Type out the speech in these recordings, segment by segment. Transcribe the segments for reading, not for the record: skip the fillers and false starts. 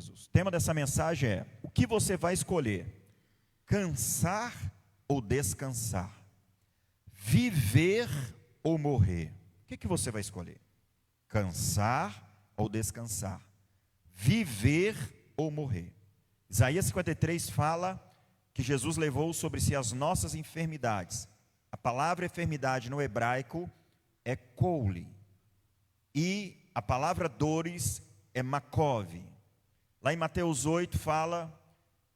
Jesus. O tema dessa mensagem é: o que você vai escolher? Cansar ou descansar? Viver ou morrer? O que você vai escolher? Cansar ou descansar? Viver ou morrer? Isaías 53 fala que Jesus levou sobre si as nossas enfermidades. A palavra enfermidade no hebraico é kouli, e a palavra dores é makov. Lá em Mateus 8 fala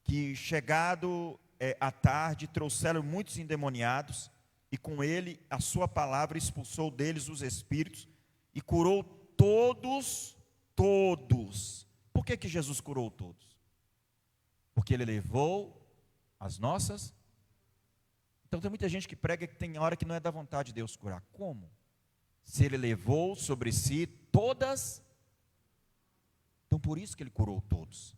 que chegado à tarde trouxeram muitos endemoniados, e com ele a sua palavra expulsou deles os espíritos e curou todos. Por que Jesus curou todos? Porque ele levou as nossas. Então tem muita gente que prega que tem hora que não é da vontade de Deus curar. Como? Se ele levou sobre si todas. Então por isso que ele curou todos,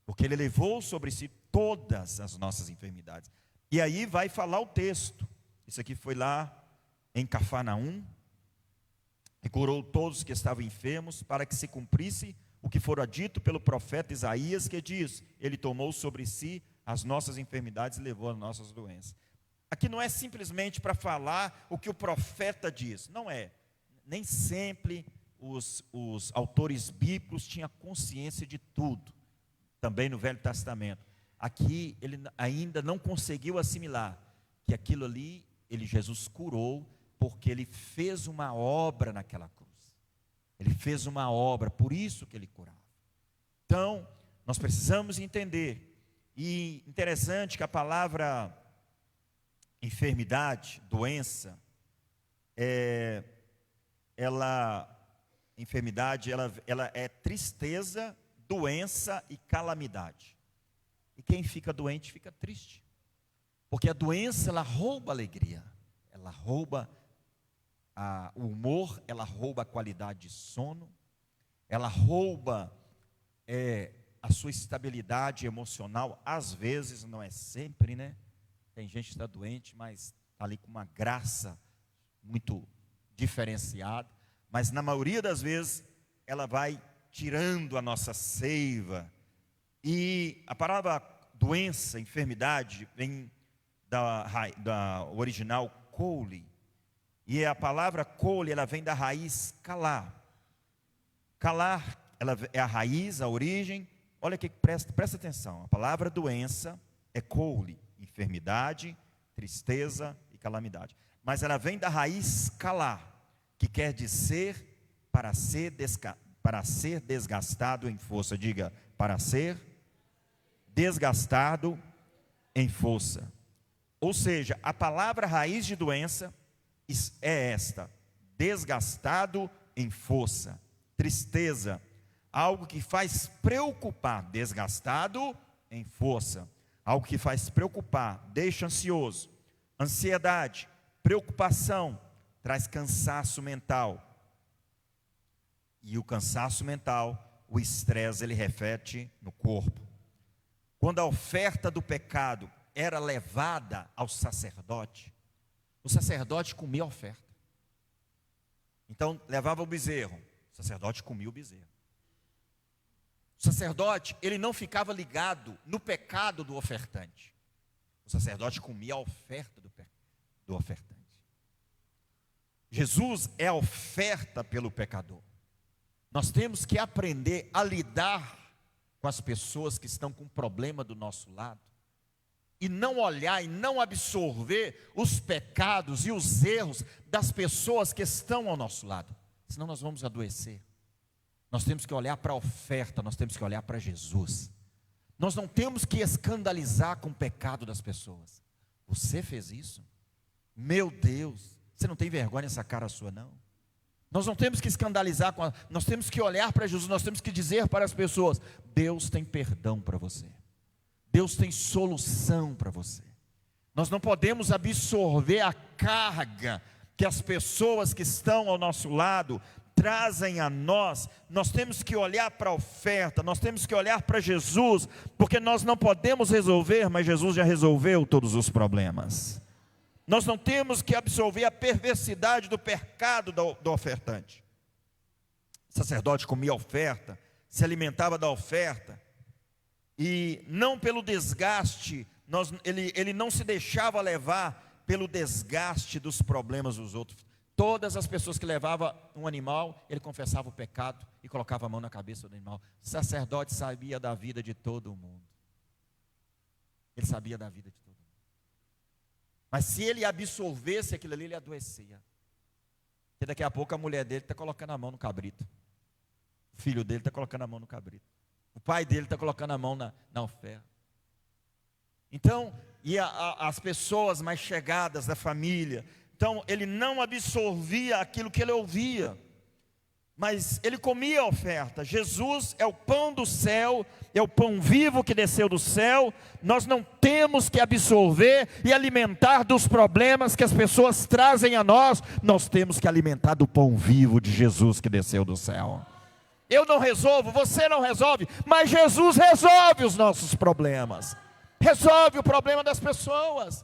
porque ele levou sobre si todas as nossas enfermidades. E aí vai falar o texto. Isso aqui foi lá em Cafarnaum. E curou todos que estavam enfermos, para que se cumprisse o que fora dito pelo profeta Isaías, que diz: ele tomou sobre si as nossas enfermidades e levou as nossas doenças. Aqui não é simplesmente para falar o que o profeta diz, não é. Nem sempre os autores bíblicos tinham consciência de tudo, também no Velho Testamento. Aqui ele ainda não conseguiu assimilar que aquilo ali, Jesus curou, porque ele fez uma obra naquela cruz. Ele fez uma obra, por isso que ele curava. Então, nós precisamos entender. E interessante que a palavra enfermidade, doença, enfermidade, ela é tristeza, doença e calamidade. E quem fica doente fica triste, porque a doença, ela rouba a alegria, ela rouba o humor, ela rouba a qualidade de sono, ela rouba a sua estabilidade emocional. Às vezes, não é sempre, né? Tem gente que está doente, mas está ali com uma graça muito diferenciada, mas na maioria das vezes ela vai tirando a nossa seiva. E a palavra doença, enfermidade, vem da original kouli, e a palavra kouli, ela vem da raiz kalar. Kalar, ela é a raiz, a origem. Olha aqui, presta atenção, a palavra doença é kouli, enfermidade, tristeza e calamidade, mas ela vem da raiz kalar, que quer dizer para ser desgastado em força. Diga: para ser desgastado em força. Ou seja, a palavra raiz de doença é esta: desgastado em força. Tristeza, algo que faz preocupar, desgastado em força, algo que faz preocupar, deixa ansioso. Ansiedade, preocupação, traz cansaço mental. E o cansaço mental, o estresse, ele reflete no corpo. Quando a oferta do pecado era levada ao sacerdote, o sacerdote comia a oferta. Então levava o bezerro, o sacerdote comia o bezerro. O sacerdote, ele não ficava ligado no pecado do ofertante. O sacerdote comia a oferta do ofertante. Jesus é a oferta pelo pecador. Nós temos que aprender a lidar com as pessoas que estão com problema do nosso lado, e não olhar e não absorver os pecados e os erros das pessoas que estão ao nosso lado, senão nós vamos adoecer. Nós temos que olhar para a oferta, nós temos que olhar para Jesus. Nós não temos que escandalizar com o pecado das pessoas. Você fez isso? Meu Deus, você não tem vergonha nessa cara sua, não? Nós não temos que escandalizar, nós temos que olhar para Jesus, nós temos que dizer para as pessoas: Deus tem perdão para você, Deus tem solução para você. Nós não podemos absorver a carga que as pessoas que estão ao nosso lado trazem a nós. Nós temos que olhar para a oferta, nós temos que olhar para Jesus, porque nós não podemos resolver, mas Jesus já resolveu todos os problemas. Nós não temos que absorver a perversidade do pecado do ofertante. O sacerdote comia a oferta, se alimentava da oferta, e não pelo desgaste, ele não se deixava levar pelo desgaste dos problemas dos outros. Todas as pessoas que levavam um animal, ele confessava o pecado e colocava a mão na cabeça do animal. O sacerdote sabia da vida de todo mundo. Ele sabia da vida de todo mundo. Mas se ele absorvesse aquilo ali, ele adoecia. Porque daqui a pouco a mulher dele está colocando a mão no cabrito. O filho dele está colocando a mão no cabrito. O pai dele está colocando a mão na oferta. Então, as pessoas mais chegadas da família. Então, ele não absorvia aquilo que ele ouvia, mas ele comia a oferta. Jesus é o pão do céu, é o pão vivo que desceu do céu. Nós não temos que absorver e alimentar dos problemas que as pessoas trazem a nós. Nós temos que alimentar do pão vivo de Jesus que desceu do céu. Eu não resolvo, você não resolve, mas Jesus resolve os nossos problemas. Resolve o problema das pessoas.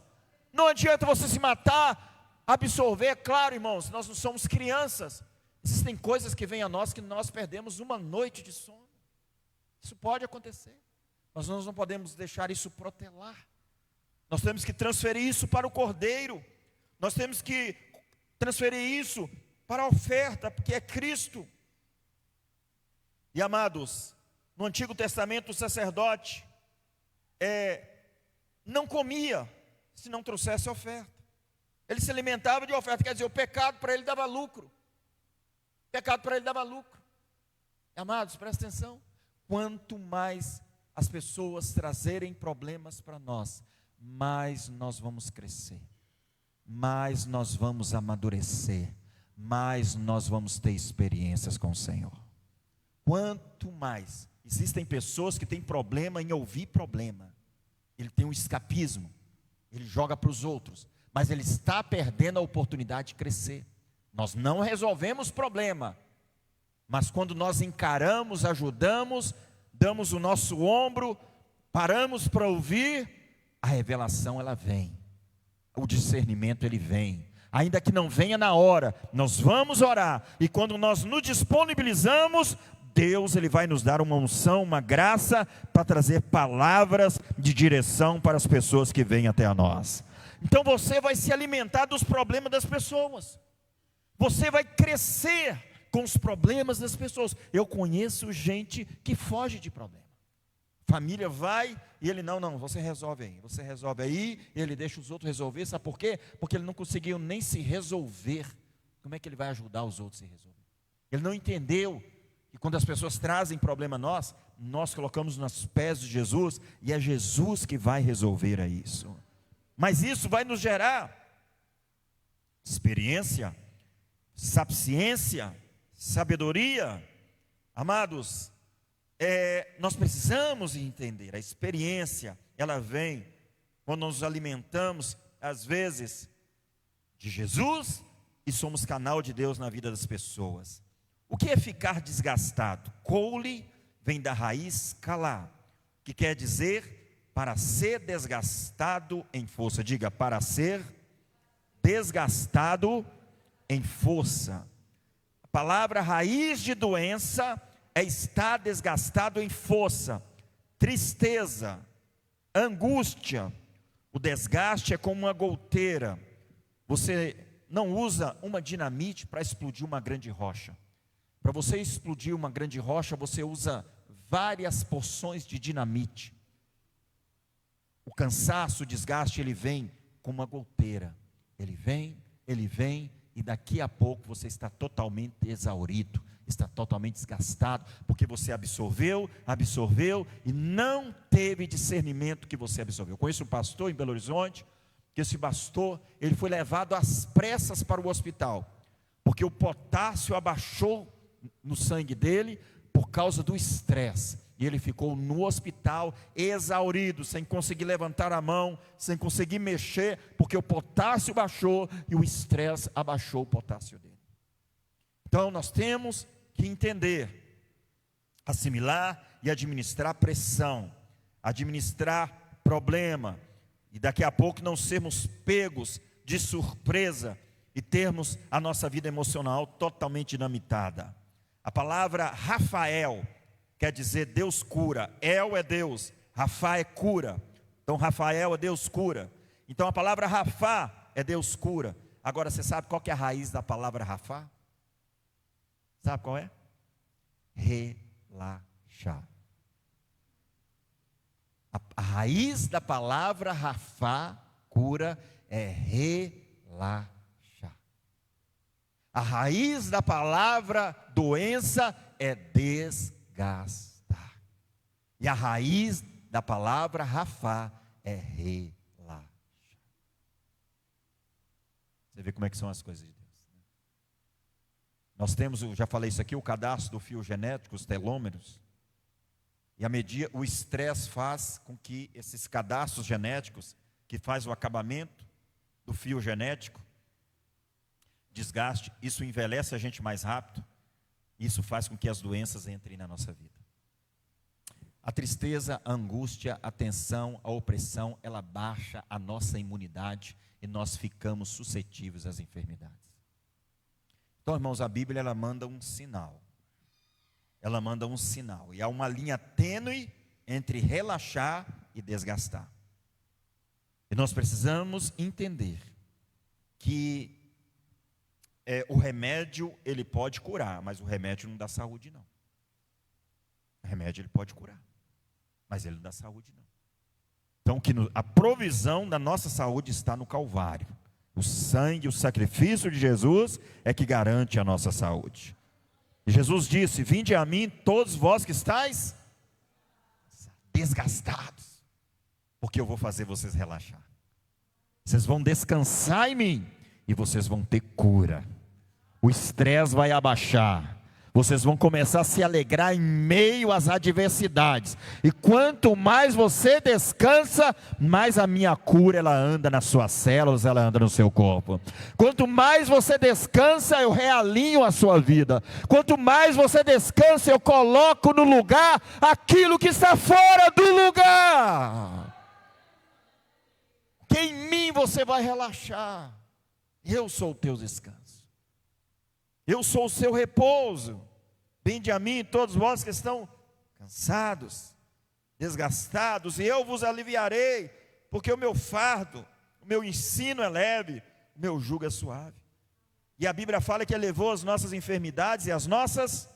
Não adianta você se matar, absorver. Claro, irmãos, nós não somos crianças. Existem coisas que vêm a nós que nós perdemos uma noite de sono. Isso pode acontecer, mas nós não podemos deixar isso protelar. Nós temos que transferir isso para o Cordeiro. Nós temos que transferir isso para a oferta, porque é Cristo. E amados, no Antigo Testamento o sacerdote não comia se não trouxesse oferta. Ele se alimentava de oferta, quer dizer, o pecado para ele dava lucro. O pecado para ele dava lucro. Amados, presta atenção. Quanto mais as pessoas trazerem problemas para nós, mais nós vamos crescer, mais nós vamos amadurecer, mais nós vamos ter experiências com o Senhor. Quanto mais, existem pessoas que têm problema em ouvir problema. Ele tem um escapismo, ele joga para os outros, mas ele está perdendo a oportunidade de crescer. Nós não resolvemos problema, mas quando nós encaramos, ajudamos, damos o nosso ombro, paramos para ouvir, a revelação ela vem, o discernimento ele vem, ainda que não venha na hora, nós vamos orar, e quando nós nos disponibilizamos, Deus ele vai nos dar uma unção, uma graça, para trazer palavras de direção para as pessoas que vêm até a nós. Então você vai se alimentar dos problemas das pessoas, você vai crescer com os problemas das pessoas. Eu conheço gente que foge de problema. Família vai e ele não, você resolve aí, ele deixa os outros resolver. Sabe por quê? Porque ele não conseguiu nem se resolver. Como é que ele vai ajudar os outros a se resolver? Ele não entendeu que quando as pessoas trazem problema a nós colocamos nos pés de Jesus, e é Jesus que vai resolver isso. Mas isso vai nos gerar experiência, sapiência, sabedoria. Amados, nós precisamos entender, a experiência, ela vem quando nos alimentamos, às vezes, de Jesus, e somos canal de Deus na vida das pessoas. O que é ficar desgastado? Coule vem da raiz calá, que quer dizer para ser desgastado em força. Diga, para ser desgastado em força. A palavra raiz de doença é estar desgastado em força. Tristeza, angústia. O desgaste é como uma goteira. Você não usa uma dinamite para explodir uma grande rocha. Para você explodir uma grande rocha, você usa várias porções de dinamite. O cansaço, o desgaste, ele vem como uma goteira. Ele vem, e daqui a pouco você está totalmente exaurido, está totalmente desgastado, porque você absorveu, e não teve discernimento que você absorveu. Eu conheço um pastor em Belo Horizonte, que esse pastor, ele foi levado às pressas para o hospital, porque o potássio abaixou no sangue dele, por causa do estresse, e ele ficou no hospital, exaurido, sem conseguir levantar a mão, sem conseguir mexer, porque o potássio baixou, e o estresse abaixou o potássio dele. Então nós temos que entender, assimilar e administrar pressão, administrar problema, e daqui a pouco não sermos pegos de surpresa, e termos a nossa vida emocional totalmente dinamitada. A palavra Rafael quer dizer Deus cura. El é Deus, Rafá é cura. Então Rafael é Deus cura. Então a palavra Rafá é Deus cura. Agora você sabe qual que é a raiz da palavra Rafá? Sabe qual é? Relaxar. A raiz da palavra Rafá, cura, é relaxar. A raiz da palavra doença é desgastar. E a raiz da palavra Rafá é relaxar. Você vê como é que são as coisas de Deus. Nós temos, eu já falei isso aqui, o cadastro do fio genético, os telômeros. E o estresse faz com que esses cadastros genéticos, que faz o acabamento do fio genético, desgaste, isso envelhece a gente mais rápido, isso faz com que as doenças entrem na nossa vida. A tristeza, a angústia, a tensão, a opressão, ela baixa a nossa imunidade e nós ficamos suscetíveis às enfermidades. Então, irmãos, a Bíblia ela manda um sinal. Ela manda um sinal. E há uma linha tênue entre relaxar e desgastar. E nós precisamos entender que o remédio, ele pode curar, mas o remédio não dá saúde, não. O remédio, ele pode curar, mas ele não dá saúde, não. Então, a provisão da nossa saúde está no Calvário. O sangue, o sacrifício de Jesus é que garante a nossa saúde. E Jesus disse: vinde a mim todos vós que estáis desgastados, porque eu vou fazer vocês relaxar. Vocês vão descansar em mim e vocês vão ter cura. O estresse vai abaixar. Vocês vão começar a se alegrar em meio às adversidades. E quanto mais você descansa, mais a minha cura ela anda nas suas células, ela anda no seu corpo. Quanto mais você descansa, eu realinho a sua vida. Quanto mais você descansa, eu coloco no lugar aquilo que está fora do lugar. Que em mim você vai relaxar. Eu sou o teu descanso. Eu sou o seu repouso. Vinde a mim todos vós que estão cansados, desgastados, e eu vos aliviarei, porque o meu fardo, o meu ensino é leve, o meu jugo é suave. E a Bíblia fala que ele levou as nossas enfermidades e as nossas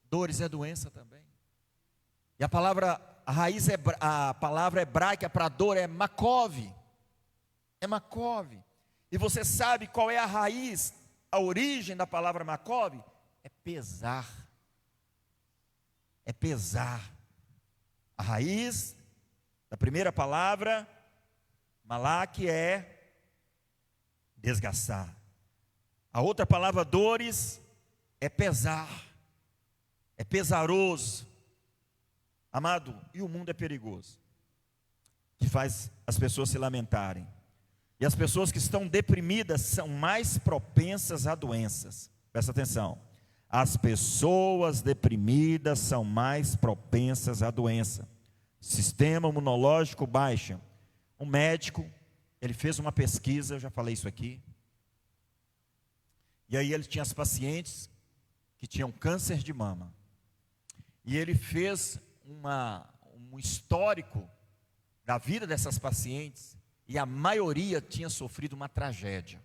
dores, é doença também. E a palavra hebraica para dor é makov. É makov. E você sabe qual é a raiz, a origem da palavra makov? É pesar. É pesar. A raiz da primeira palavra, malak, é desgastar. A outra palavra, dores, é pesar. É pesaroso. Amado, e o mundo é perigoso, que faz as pessoas se lamentarem. E as pessoas que estão deprimidas são mais propensas a doenças. Presta atenção. As pessoas deprimidas são mais propensas à doença. Sistema imunológico baixa. Um médico, ele fez uma pesquisa, eu já falei isso aqui. E aí ele tinha as pacientes que tinham câncer de mama. E ele fez um histórico da vida dessas pacientes. E a maioria tinha sofrido uma tragédia.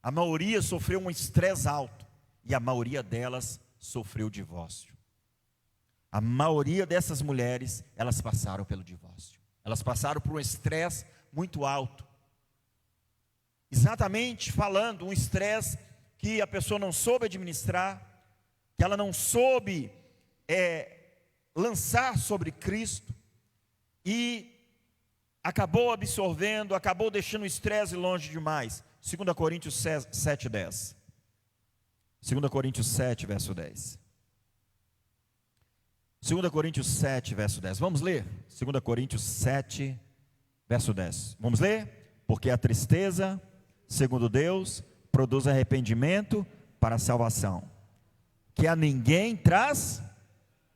A maioria sofreu um estresse alto. E a maioria delas sofreu divórcio. A maioria dessas mulheres, elas passaram pelo divórcio. Elas passaram por um estresse muito alto. Exatamente falando, um estresse que a pessoa não soube administrar, que ela não soube lançar sobre Cristo, e acabou absorvendo, acabou deixando o estresse longe demais. 2 Coríntios 7:10. 2 Coríntios 7, verso 10. 2 Coríntios 7, verso 10. Vamos ler? 2 Coríntios 7, verso 10. Vamos ler? Porque a tristeza, segundo Deus, produz arrependimento para a salvação, que a ninguém traz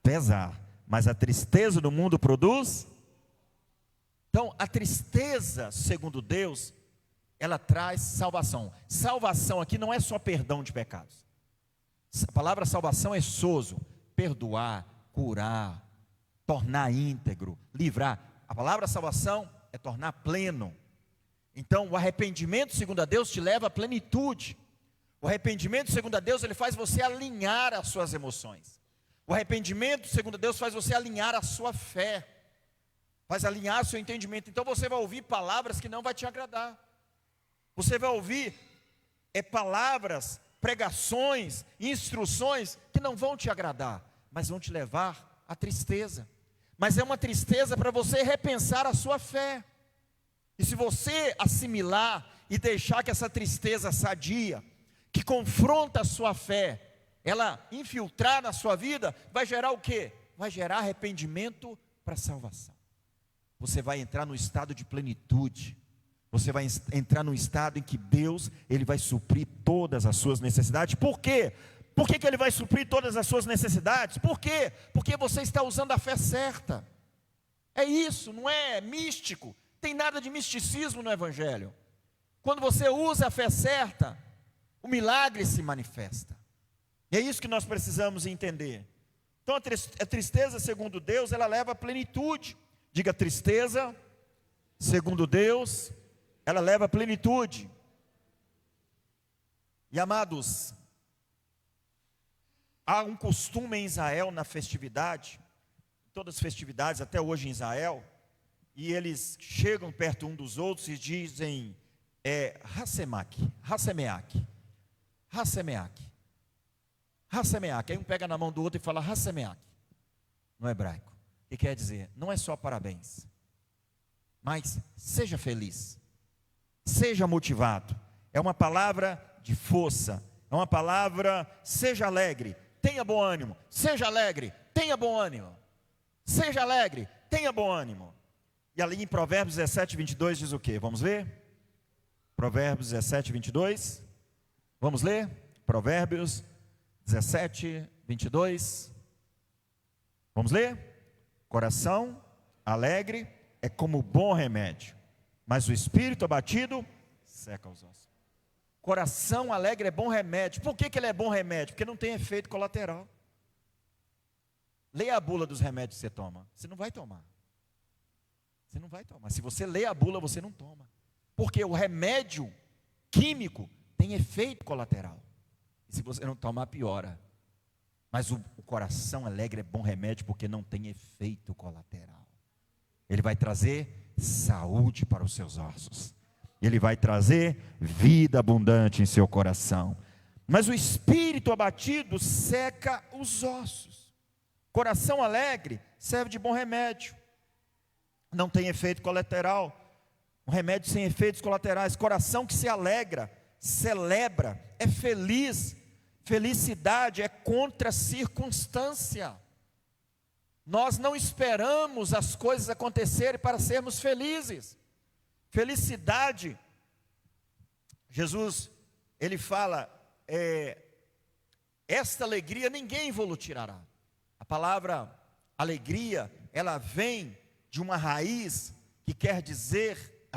pesar, mas a tristeza do mundo produz. Então, a tristeza, segundo Deus, ela traz salvação. Salvação aqui não é só perdão de pecados. A palavra salvação é sozo, perdoar, curar, tornar íntegro, livrar. A palavra salvação é tornar pleno. Então, o arrependimento, segundo a Deus, te leva à plenitude. O arrependimento, segundo a Deus, ele faz você alinhar as suas emoções. O arrependimento, segundo a Deus, faz você alinhar a sua fé. Faz alinhar o seu entendimento. Então, você vai ouvir palavras que não vai te agradar. Você vai ouvir palavras, pregações, instruções que não vão te agradar, mas vão te levar à tristeza. Mas é uma tristeza para você repensar a sua fé. E se você assimilar e deixar que essa tristeza sadia, que confronta a sua fé, ela infiltrar na sua vida, vai gerar o quê? Vai gerar arrependimento para salvação. Você vai entrar no estado de plenitude. Você vai entrar num estado em que Deus, Ele vai suprir todas as suas necessidades. Por quê? Por que Ele vai suprir todas as suas necessidades? Por quê? Porque você está usando a fé certa. É isso, não é místico. Tem nada de misticismo no Evangelho. Quando você usa a fé certa, o milagre se manifesta. E é isso que nós precisamos entender. Então a tristeza, segundo Deus, ela leva à plenitude. Diga, tristeza, segundo Deus, ela leva à plenitude. E amados, há um costume em Israel na festividade, todas as festividades até hoje em Israel, e eles chegam perto um dos outros e dizem, Hassemeach, aí um pega na mão do outro e fala Hassemeach, no hebraico, que quer dizer, não é só parabéns, mas seja feliz, seja motivado, é uma palavra de força, é uma palavra, seja alegre, tenha bom ânimo, seja alegre, tenha bom ânimo, seja alegre, tenha bom ânimo. E ali em Provérbios 17, 22 diz o quê? Vamos ver? Provérbios 17, 22, vamos ler? Provérbios 17, 22, vamos ler? Coração alegre é como bom remédio, mas o espírito abatido seca os ossos. Coração alegre é bom remédio. Por que ele é bom remédio? Porque não tem efeito colateral. Leia a bula dos remédios que você toma. Você não vai tomar. Você não vai tomar. Se você lê a bula, você não toma. Porque o remédio químico tem efeito colateral. E se você não tomar, piora. Mas o coração alegre é bom remédio porque não tem efeito colateral. Ele vai trazer saúde para os seus ossos. Ele vai trazer vida abundante em seu coração. Mas o espírito abatido seca os ossos. Coração alegre serve de bom remédio. Não tem efeito colateral. Um remédio sem efeitos colaterais. Coração que se alegra, celebra, é feliz. Felicidade é contra a circunstância. Nós não esperamos as coisas acontecerem para sermos felizes. Felicidade, Jesus, Ele fala, esta alegria ninguém vos tirará. A palavra alegria, ela vem de uma raiz que quer dizer,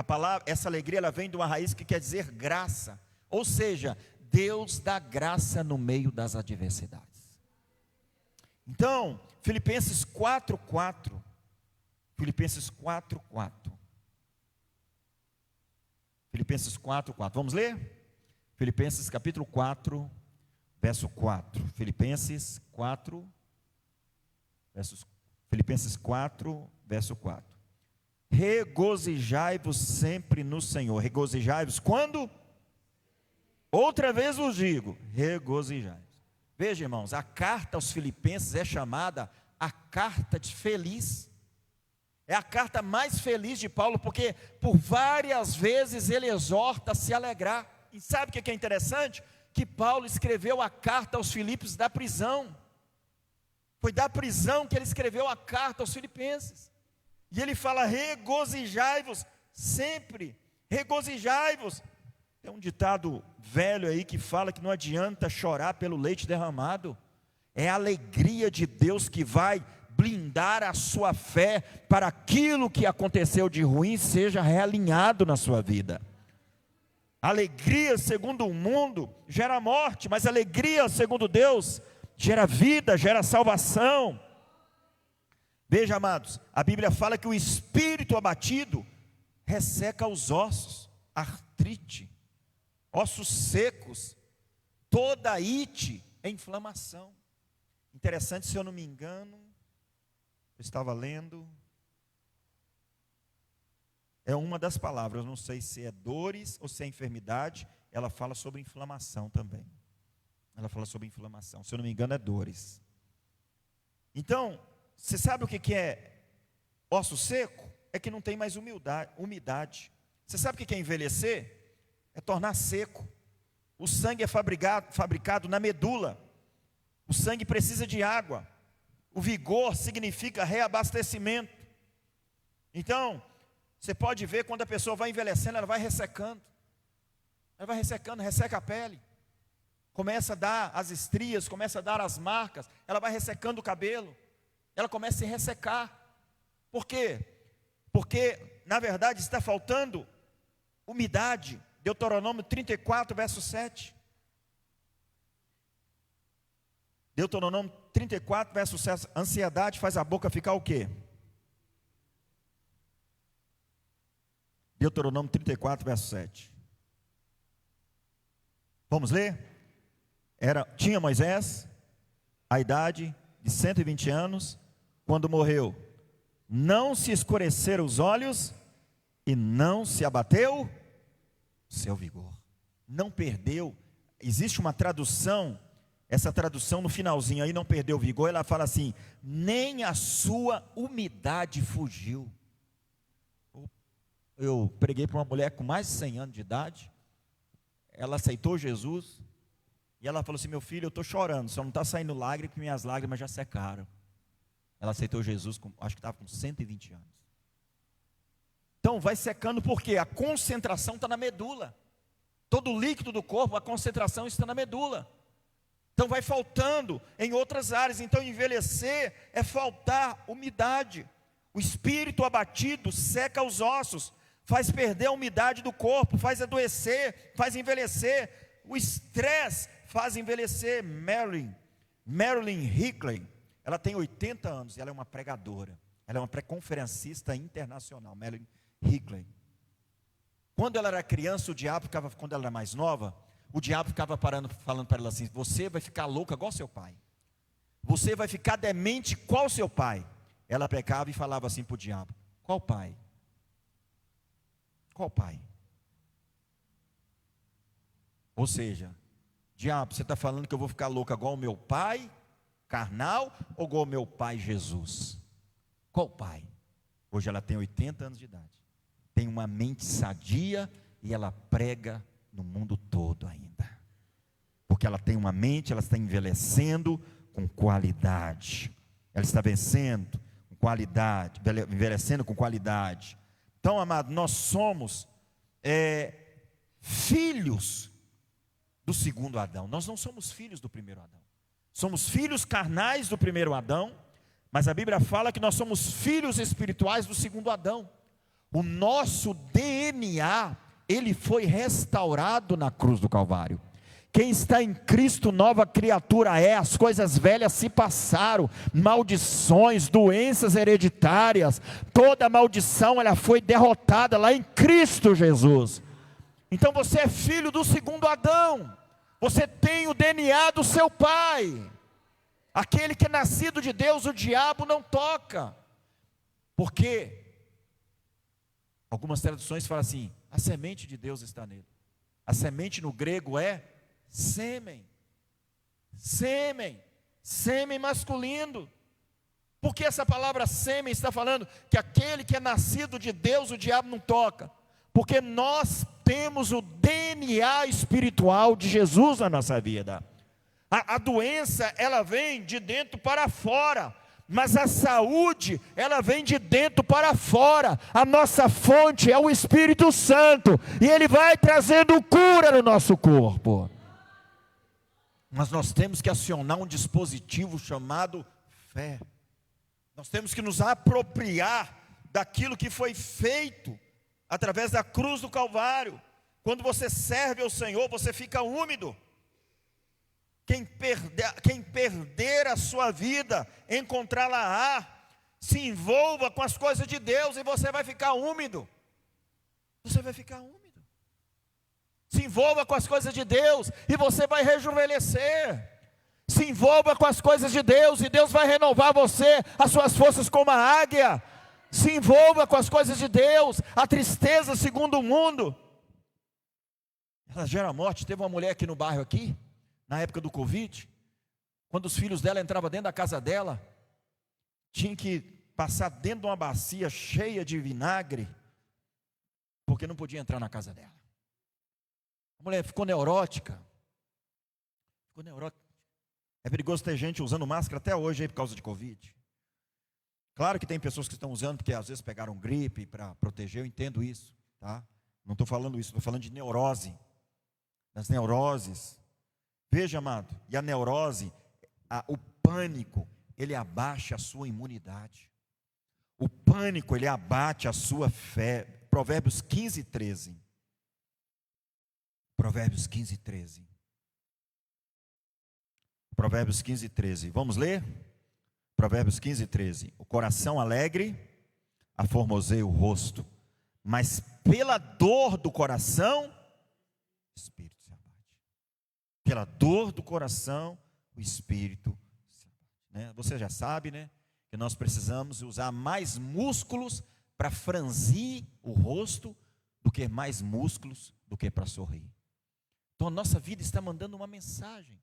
essa alegria ela vem de uma raiz que quer dizer graça. Ou seja, Deus dá graça no meio das adversidades. Então, Filipenses 4:4. Filipenses 4:4. Filipenses 4:4. Vamos ler? Filipenses capítulo 4, verso 4. Filipenses 4, verso 4. Regozijai-vos sempre no Senhor. Regozijai-vos quando? Outra vez vos digo, regozijai-vos. Veja, irmãos, a carta aos Filipenses é chamada a carta de feliz. É a carta mais feliz de Paulo, porque por várias vezes ele exorta a se alegrar. E sabe o que é interessante? Que Paulo escreveu a carta aos Filipos da prisão. Foi da prisão que ele escreveu a carta aos Filipenses. E ele fala, regozijai-vos sempre, regozijai-vos. Tem um ditado velho aí que fala que não adianta chorar pelo leite derramado. É a alegria de Deus que vai blindar a sua fé para aquilo que aconteceu de ruim seja realinhado na sua vida. Alegria segundo o mundo gera morte, mas alegria segundo Deus gera vida, gera salvação. Veja, amados, a Bíblia fala que o espírito abatido resseca os ossos, artrite, ossos secos, toda ite é inflamação. Interessante, se eu não me engano, eu estava lendo, é uma das palavras, não sei se é dores ou se é enfermidade, ela fala sobre inflamação também. Ela fala sobre inflamação, se eu não me engano é dores. Então, você sabe o que é osso seco? É que não tem mais umidade. Você sabe o que é envelhecer? É tornar seco. O sangue é fabricado na medula. O sangue precisa de água. O vigor significa reabastecimento. Então, você pode ver quando a pessoa vai envelhecendo, ela vai ressecando. Ela vai ressecando, resseca a pele. Começa a dar as estrias, começa a dar as marcas. Ela vai ressecando o cabelo. Ela começa a se ressecar. Por quê? Porque, na verdade, está faltando umidade. Deuteronômio 34, verso 7. Deuteronômio 34, verso 7. Ansiedade faz a boca ficar o quê? Deuteronômio 34, verso 7. Vamos ler? Tinha Moisés a idade de 120 anos, quando morreu. Não se escureceram os olhos e não se abateu o seu vigor. Não perdeu. Existe uma tradução, essa tradução no finalzinho aí, não perdeu o vigor, ela fala assim: nem a sua umidade fugiu. Eu preguei para uma mulher com mais de 100 anos de idade, ela aceitou Jesus, e ela falou assim: meu filho, eu estou chorando, só não está saindo lágrima, porque minhas lágrimas já secaram. Ela aceitou Jesus, acho que estava com 120 anos. Então vai secando porque a concentração está na medula. Todo o líquido do corpo, a concentração está na medula. Então vai faltando em outras áreas. Então envelhecer é faltar umidade. O espírito abatido seca os ossos, faz perder a umidade do corpo, faz adoecer, faz envelhecer. O estresse faz envelhecer. Marilyn Hinckley, ela tem 80 anos e ela é uma pregadora. Ela é uma conferencista internacional. Marilyn Hinckley. Quando ela era criança, quando ela era mais nova, o diabo ficava falando para ela assim: você vai ficar louca igual seu pai. Você vai ficar demente igual seu pai. Ela pecava e falava assim para o diabo: qual pai? Qual pai? Ou seja, diabo, você está falando que eu vou ficar louca igual o meu pai carnal ou igual o meu pai Jesus? Qual pai? Hoje ela tem 80 anos de idade, tem uma mente sadia e ela prega no mundo todo ainda, porque ela tem uma mente, ela está envelhecendo com qualidade, ela está vencendo com qualidade, envelhecendo com qualidade. Então, amado, nós somos filhos do segundo Adão. Nós não somos filhos do primeiro Adão. Somos filhos carnais do primeiro Adão, mas a Bíblia fala que nós somos filhos espirituais do segundo Adão. O nosso DNA, ele foi restaurado na cruz do Calvário. Quem está em Cristo, nova criatura é. As coisas velhas se passaram, maldições, doenças hereditárias, toda maldição ela foi derrotada lá em Cristo Jesus. Então você é filho do segundo Adão, você tem o DNA do seu pai. Aquele que é nascido de Deus, o diabo não toca, porque algumas traduções falam assim: a semente de Deus está nele. A semente no grego é sêmen, sêmen masculino. Por que essa palavra sêmen está falando que aquele que é nascido de Deus, o diabo não toca? Porque nós temos o DNA espiritual de Jesus na nossa vida. A doença, ela vem de dentro para fora, mas a saúde, ela vem de dentro para fora. A nossa fonte é o Espírito Santo, e Ele vai trazendo cura no nosso corpo. Mas nós temos que acionar um dispositivo chamado fé. Nós temos que nos apropriar daquilo que foi feito através da cruz do Calvário. Quando você serve ao Senhor, você fica úmido. Quem perder a sua vida, encontrá-la-á. Se envolva com as coisas de Deus e você vai ficar úmido. Você vai ficar úmido. Se envolva com as coisas de Deus e você vai rejuvenescer. Se envolva com as coisas de Deus e Deus vai renovar você, as suas forças como a águia. Se envolva com as coisas de Deus. A tristeza segundo o mundo, ela gera morte. Teve uma mulher aqui no bairro aqui, na época do Covid, quando os filhos dela entravam dentro da casa dela, tinha que passar dentro de uma bacia cheia de vinagre, porque não podia entrar na casa dela. A mulher ficou neurótica. Ficou neurótica. É perigoso ter gente usando máscara até hoje aí por causa de Covid. Claro que tem pessoas que estão usando porque às vezes pegaram gripe para proteger, eu entendo isso, tá? Não estou falando isso, estou falando de neurose. Das neuroses. Veja, amado, e a neurose, o pânico, ele abaixa a sua imunidade. O pânico, ele abate a sua fé. Provérbios 15, 13. Provérbios 15, 13. Provérbios 15, 13. Vamos ler? Provérbios 15, 13. O coração alegre aformoseia o rosto, mas pela dor do coração, o espírito se abate. Pela dor do coração, o espírito se abate. Você já sabe, né? Que nós precisamos usar mais músculos para franzir o rosto do que mais músculos do que para sorrir. Então a nossa vida está mandando uma mensagem.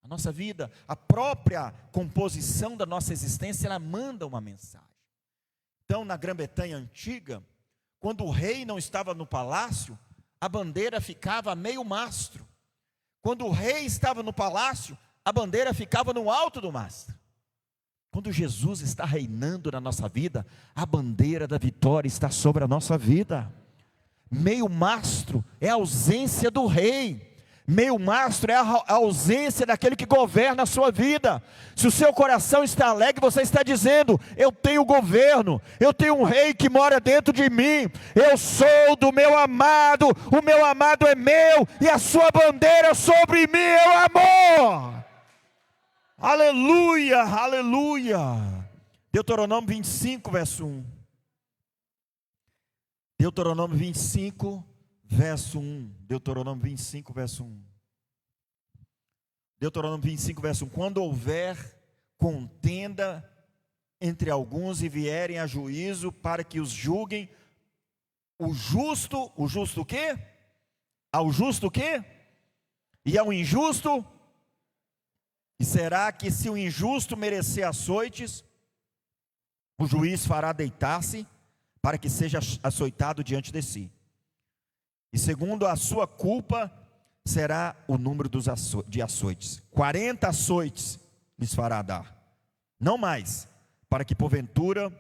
A nossa vida, a própria composição da nossa existência, ela manda uma mensagem. Então na Grã-Bretanha antiga, quando o rei não estava no palácio, a bandeira ficava a meio mastro. Quando o rei estava no palácio, a bandeira ficava no alto do mastro. Quando Jesus está reinando na nossa vida, a bandeira da vitória está sobre a nossa vida. Meio mastro é a ausência do rei. Meio mastro é a ausência daquele que governa a sua vida. Se o seu coração está alegre, você está dizendo: eu tenho governo, eu tenho um rei que mora dentro de mim, eu sou do meu amado, o meu amado é meu, e a sua bandeira sobre mim é o amor. Aleluia, aleluia. Deuteronômio 25, verso 1. Deuteronômio 25, verso 1. Deuteronômio 25, verso 1. Deuteronômio 25, verso 1. Quando houver contenda entre alguns e vierem a juízo para que os julguem, o justo o quê? Ao justo o quê? E ao injusto? E será que se o injusto merecer açoites, o juiz fará deitar-se para que seja açoitado diante de si? E segundo a sua culpa, será o número de açoites. 40 açoites lhes fará dar. Não mais, para que porventura,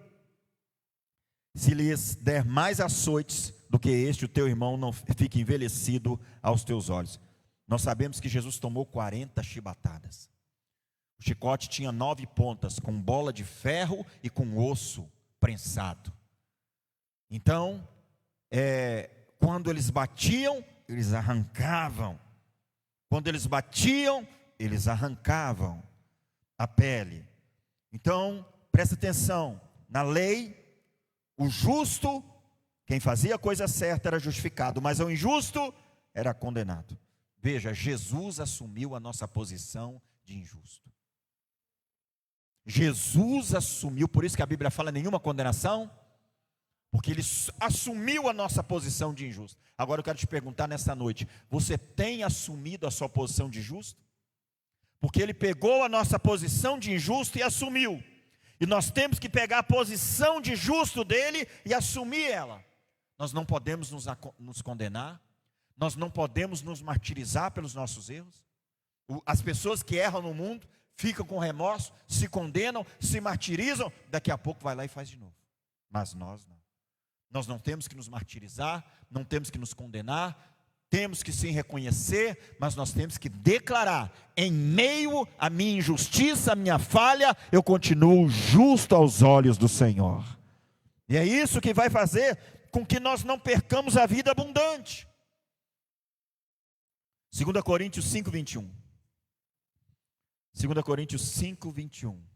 se lhes der mais açoites do que este, o teu irmão não fique envelhecido aos teus olhos. Nós sabemos que Jesus tomou 40 chibatadas. O chicote tinha 9 pontas, com bola de ferro e com osso prensado. Então, quando eles batiam, eles arrancavam. Quando eles batiam, eles arrancavam a pele. Então, presta atenção, na lei, o justo, quem fazia a coisa certa era justificado, mas o injusto era condenado. Veja, Jesus assumiu a nossa posição de injusto. Jesus assumiu, por isso que a Bíblia fala nenhuma condenação, porque Ele assumiu a nossa posição de injusto. Agora eu quero te perguntar nessa noite, você tem assumido a sua posição de justo? Porque Ele pegou a nossa posição de injusto e assumiu. E nós temos que pegar a posição de justo dEle e assumir ela. Nós não podemos nos condenar, nós não podemos nos martirizar pelos nossos erros. As pessoas que erram no mundo ficam com remorso, se condenam, se martirizam, daqui a pouco vai lá e faz de novo. Mas nós não. Nós não temos que nos martirizar, não temos que nos condenar, temos que sim reconhecer, mas nós temos que declarar: em meio à minha injustiça, à minha falha, eu continuo justo aos olhos do Senhor. E é isso que vai fazer com que nós não percamos a vida abundante. 2 Coríntios 5, 21. 2 Coríntios 5, 21.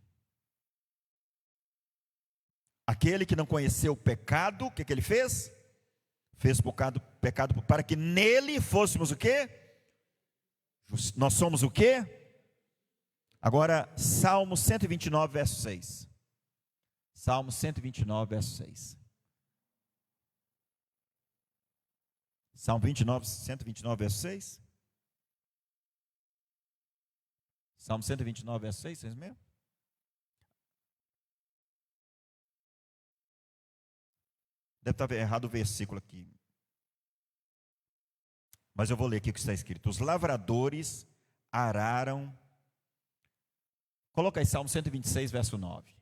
Aquele que não conheceu o pecado, o que ele fez? Fez pecado para que nele fôssemos o quê? Nós somos o quê? Agora, Salmo 129, verso 6. Salmo 129, verso 6. Salmo 129, verso 6. Salmo 129, verso 6, vocês mesmo? Deve estar errado o versículo aqui. Mas eu vou ler aqui o que está escrito. Os lavradores araram. Coloca aí Salmo 126, verso 9.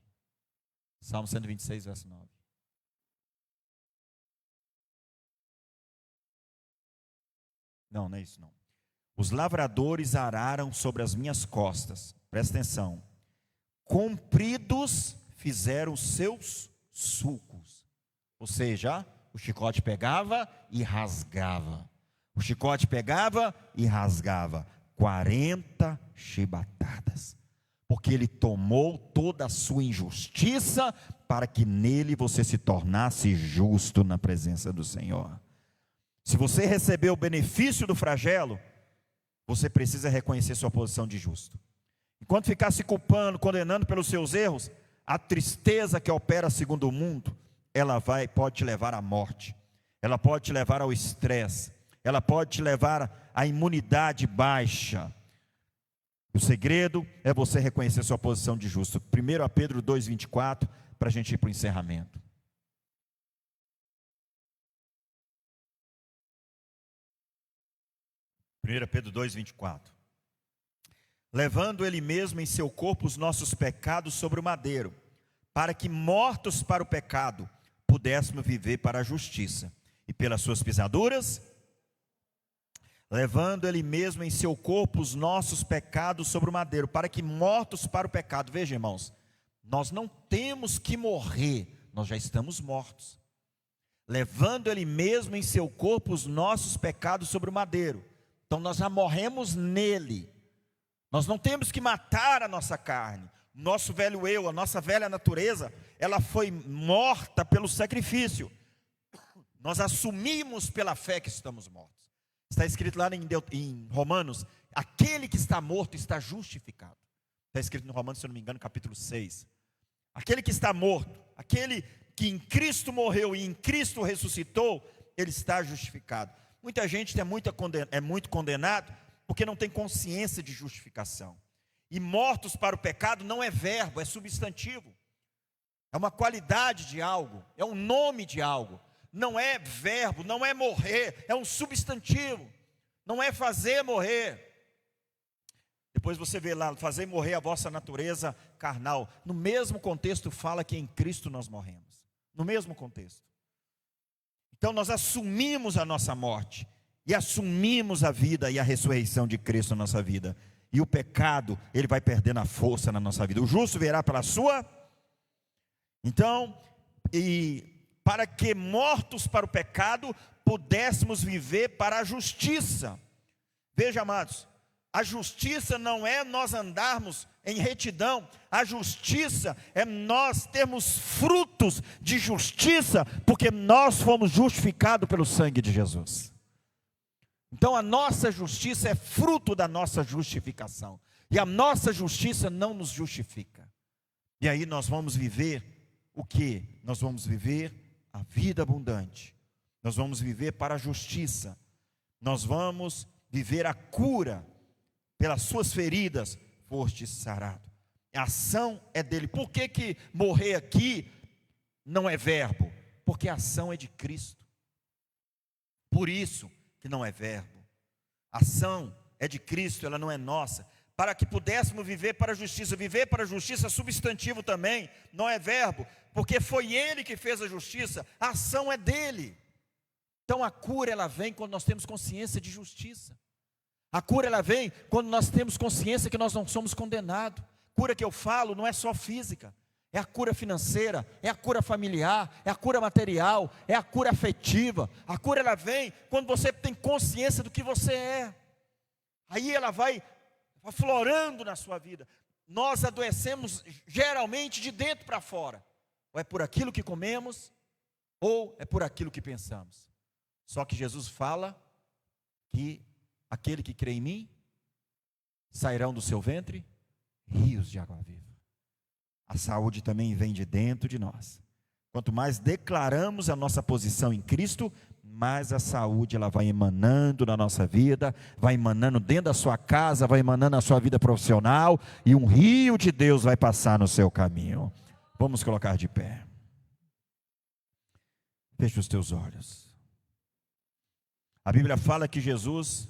Salmo 126, verso 9. Não, não é isso não. Os lavradores araram sobre as minhas costas. Presta atenção. Compridos fizeram seus sulcos. Ou seja, o chicote pegava e rasgava. O chicote pegava e rasgava. 40 chibatadas. Porque ele tomou toda a sua injustiça para que nele você se tornasse justo na presença do Senhor. Se você recebeu o benefício do flagelo, você precisa reconhecer sua posição de justo. Enquanto ficar se culpando, condenando pelos seus erros, a tristeza que opera segundo o mundo, ela pode te levar à morte, ela pode te levar ao estresse, ela pode te levar à imunidade baixa. O segredo é você reconhecer sua posição de justo. 1 Pedro 2,24, para a gente ir para o encerramento. 1 Pedro 2,24. Levando ele mesmo em seu corpo os nossos pecados sobre o madeiro, para que mortos para o pecado, pudéssemos viver para a justiça. E pelas suas pisaduras, levando ele mesmo em seu corpo os nossos pecados sobre o madeiro, para que mortos para o pecado. Veja, irmãos, nós não temos que morrer, nós já estamos mortos. Levando ele mesmo em seu corpo os nossos pecados sobre o madeiro. Então nós já morremos nele. Nós não temos que matar a nossa carne. Nosso velho eu, a nossa velha natureza, ela foi morta pelo sacrifício. Nós assumimos pela fé que estamos mortos. Está escrito lá em Romanos, aquele que está morto está justificado. Está escrito em Romanos, se eu não me engano, capítulo 6. Aquele que está morto, aquele que em Cristo morreu e em Cristo ressuscitou, ele está justificado. Muita gente é muito condenado porque não tem consciência de justificação. E mortos para o pecado não é verbo, é substantivo. É uma qualidade de algo, é um nome de algo. Não é verbo, não é morrer, é um substantivo. Não é fazer morrer. Depois você vê lá, fazer morrer a vossa natureza carnal. No mesmo contexto fala que em Cristo nós morremos. No mesmo contexto. Então nós assumimos a nossa morte. E assumimos a vida e a ressurreição de Cristo na nossa vida. E o pecado, ele vai perdendo a força na nossa vida. O justo verá pela sua. Então, para que mortos para o pecado, pudéssemos viver para a justiça. Veja, amados, a justiça não é nós andarmos em retidão. A justiça é nós termos frutos de justiça, porque nós fomos justificados pelo sangue de Jesus. Então a nossa justiça é fruto da nossa justificação. E a nossa justiça não nos justifica. E aí nós vamos viver o quê? Nós vamos viver a vida abundante. Nós vamos viver para a justiça. Nós vamos viver a cura. Pelas suas feridas foste sarado. A ação é dele. Por que morrer aqui não é verbo? Porque a ação é de Cristo. Por isso que não é verbo. A ação é de Cristo, ela não é nossa. Para que pudéssemos viver para a justiça. Viver para a justiça é substantivo também, não é verbo, porque foi Ele que fez a justiça, a ação é dele. Então a cura ela vem quando nós temos consciência de justiça. A cura ela vem quando nós temos consciência que nós não somos condenados. Cura que eu falo não é só física. É a cura financeira, é a cura familiar, é a cura material, é a cura afetiva. A cura ela vem quando você tem consciência do que você é. Aí ela vai aflorando na sua vida. Nós adoecemos geralmente de dentro para fora. ou é por aquilo que comemos, ou é por aquilo que pensamos. Só que Jesus fala que aquele que crê em mim, sairão do seu ventre rios de água viva. A saúde também vem de dentro de nós. Quanto mais declaramos a nossa posição em Cristo, mais a saúde ela vai emanando na nossa vida, vai emanando dentro da sua casa, vai emanando na sua vida profissional, e um rio de Deus vai passar no seu caminho. Vamos colocar de pé. Feche os teus olhos. A Bíblia fala que Jesus